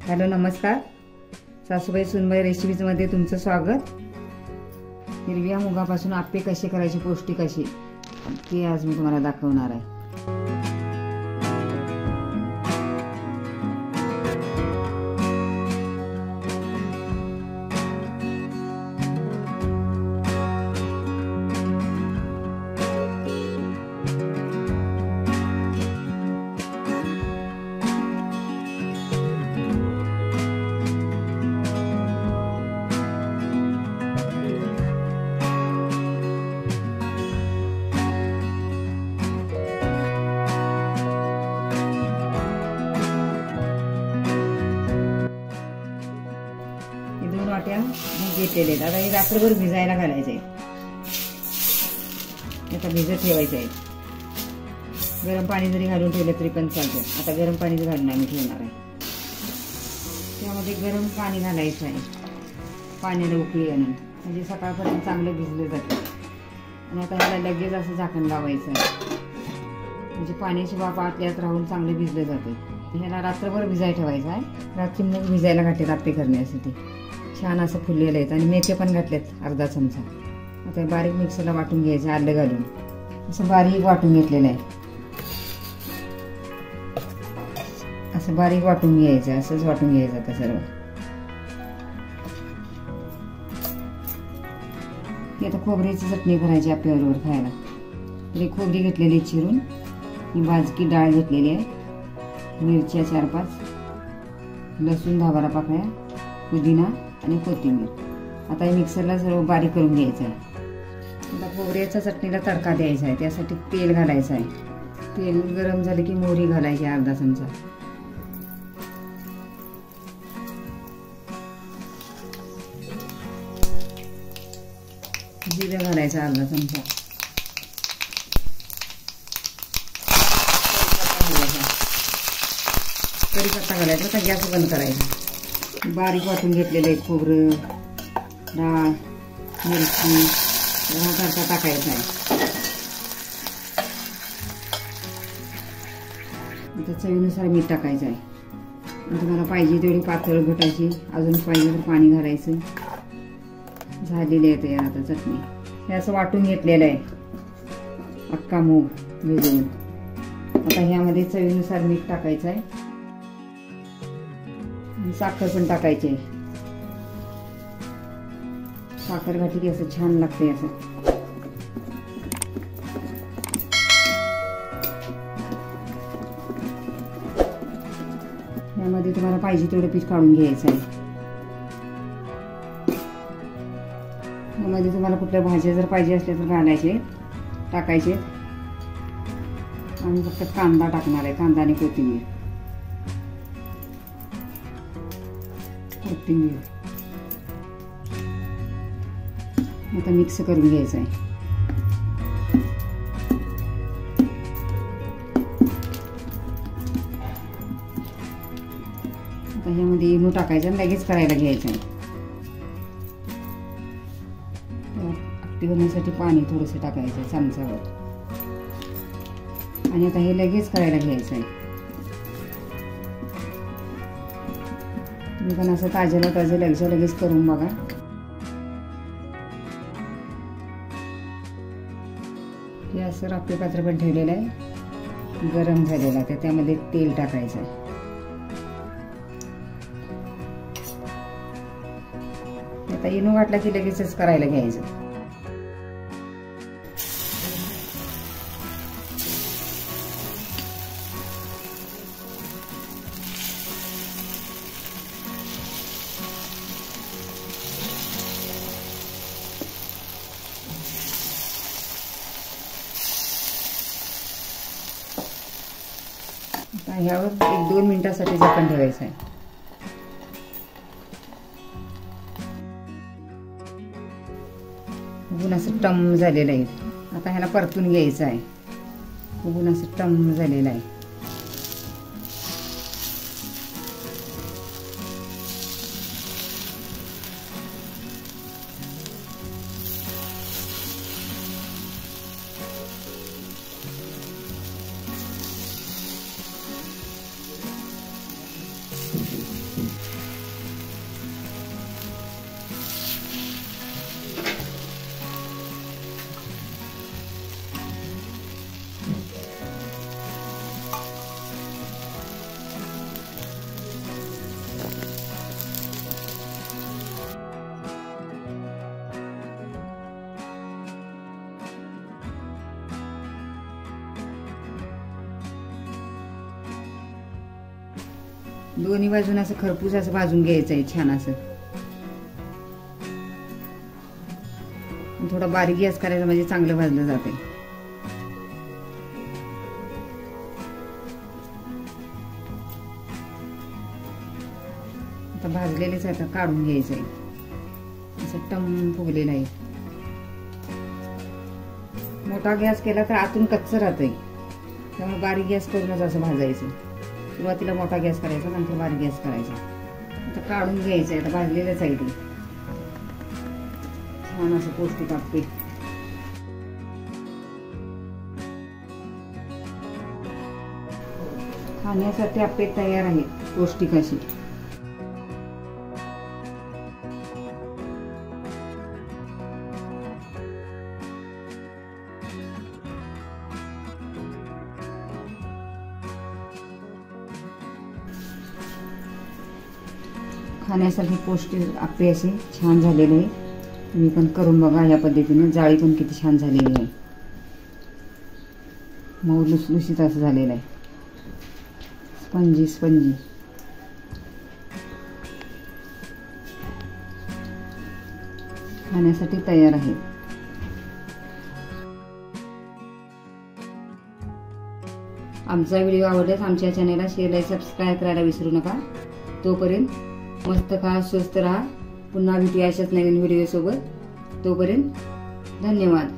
Hello नमस्कार, सासूबाई सुनबाई रेसिपीजमध्ये तुमचं स्वागत। हिरव्या मुगापासून आप्पे कसे करायचे पौष्टिक असे ते आज मी तुम्हाला दाखवणार आहे। वाट्या मी घेतलेले आहेत। आता हे रात्रभर भिजायला घालायचे आहेत। आता भिजत ठेवायचे आहेत। गरम पाणी जरी घालून ठेवलं तरी पण चालतं। आता गरम पाणी घालून आम्ही ठेवणार आहे। त्यामध्ये गरम पाणी घालायचं आहे, पाण्याला उकळी आणून, म्हणजे सकाळपर्यंत चांगलं भिजलं जातं। आणि आता ह्याला लगेच असं झाकण लावायचं आहे, म्हणजे पाण्याची वाफ आतल्यात राहून चांगलं भिजलं जातं। ह्याला रात्रभर भिजायला ठेवायचं आहे। रात्री मूग भिजायला घातलेत आप्पे करण्यासाठी। छान असं फुललेलं आहेत आणि मेथी पण घातलेत अर्धा चमचा। आता बारीक मिक्सरला वाटून घ्यायचं, आलं घालून असं बारीक वाटून घेतलेलं आहे। असं बारीक वाटून घ्यायचं, असंच वाटून घ्यायचं आता सर्व। आता खोबऱ्याची चटणी करायची आप्याबरोबर खायला। तरी खोबरी घेतलेली चिरून, ही भाजकी डाळ घेतलेली आहे, मिरच्या 4-5, लसूण 10-12 पाकळ्या, पुदिना आणि कोथिंबीर। आता हे मिक्सरला सर्व बारीक करून घ्यायचं आहे। आता खोबऱ्याच्या चटणीला तडका द्यायचा आहे, त्यासाठी तेल घालायचं आहे। तेल गरम झाले की मोहरी घालायची अर्धा चमचा, जिरं घालायचं अर्धा चमचा, कढीपत्ता घालायचा। आता गॅस बंद करायचा। बारीक वाटून घेतलेले खोबरं, डाळ, मिरची हा तडका टाकायचा आहे। आता चवीनुसार मीठ टाकायचं आहे। तुम्हाला पाहिजे तेवढी पातळ घटायची, अजून पाहिजे तर पाणी घालायचं। झालेली आहे तयार आता चटणी। हे असं वाटून घेतलेलं आहे अख्खा मूग भिजवून। आता ह्यामध्ये चवीनुसार मीठ टाकायचं आहे, साखर पण टाकायची आहे। साखर घातली की असं छान लागते। असं यामध्ये तुम्हाला पाहिजे तेवढं पीठ काढून घ्यायचं आहे। यामध्ये तुम्हाला कुठल्या भाज्या जर पाहिजे असल्या तर घालायचे, टाकायचे। आणि फक्त कांदा टाकणार आहे, कांदा आणि कोथिंबीर। आता मिक्स करून घ्यायचं आहे। आता ह्यामध्ये इनो टाकायचं आणि लगेच करायला घ्यायचं आहे। आप्पे होण्यासाठी पाणी थोडंसं टाकायचं चमचावर, आणि आता हे लगेच करायला घ्यायचं आहे। तुम्ही पण असं ताज्याला ताजं लगेच करून बघा। हे असं राप्पे पात्र पण ठेवलेलं आहे, गरम झालेलं आहे। त्यामध्ये तेल टाकायचं आहे। आता इनो वाटला की लगेचच करायला घ्यायचं। ह्यावर 1-2 मिनिटांसाठी झाकण ठेवायचं आहे। बघून असं टम झालेलं आहे। आता ह्याला परतून घ्यायचं आहे। बघून असं टम झालेलं आहे। दोन्ही बाजून असं खरपूस असं भाजून घ्यायचं आहे छान असं. थोडा बारीक गॅस करायचा म्हणजे चांगलं भाजलं जाते. आता भाजलेलेच आता काढून घ्यायचं आहे. असं टम फुगलेलं आहे. मोठा गॅस केला तर आतून कच्चं राहतंय, त्यामुळे बारीक गॅस करूनच असं भाजायचं. सुरुवातीला मोठा गॅस करायचा, नंतर बारीक गॅस करायचा. आता काढून घ्यायचं आहे. आता भाजलेलंच आहे ते छान असं पौष्टिक आप्पे. खाण्यासाठी आप्पे तयार आहेत पौष्टिक अशी. खाण्यासाठी पौष्टिक आप्पे असे छान झालेले आहे. तुम्ही पण करून बघा या पद्धतीने. जाळी पण किती छान झालेली आहे, मऊ लुसलुशीत असं झालेलं आहे, स्पंजी स्पंजी. खाण्यासाठी तयार आहे. आमचा व्हिडिओ आवडल्यास आमच्या चॅनलला शेअर लाईक सबस्क्राईब करायला विसरू नका. तोपर्यंत मस्त खा, स्वस्त राहा. पुन्हा भेटूया अशाच नवीन व्हिडिओ सोबत. तोपर्यंत धन्यवाद.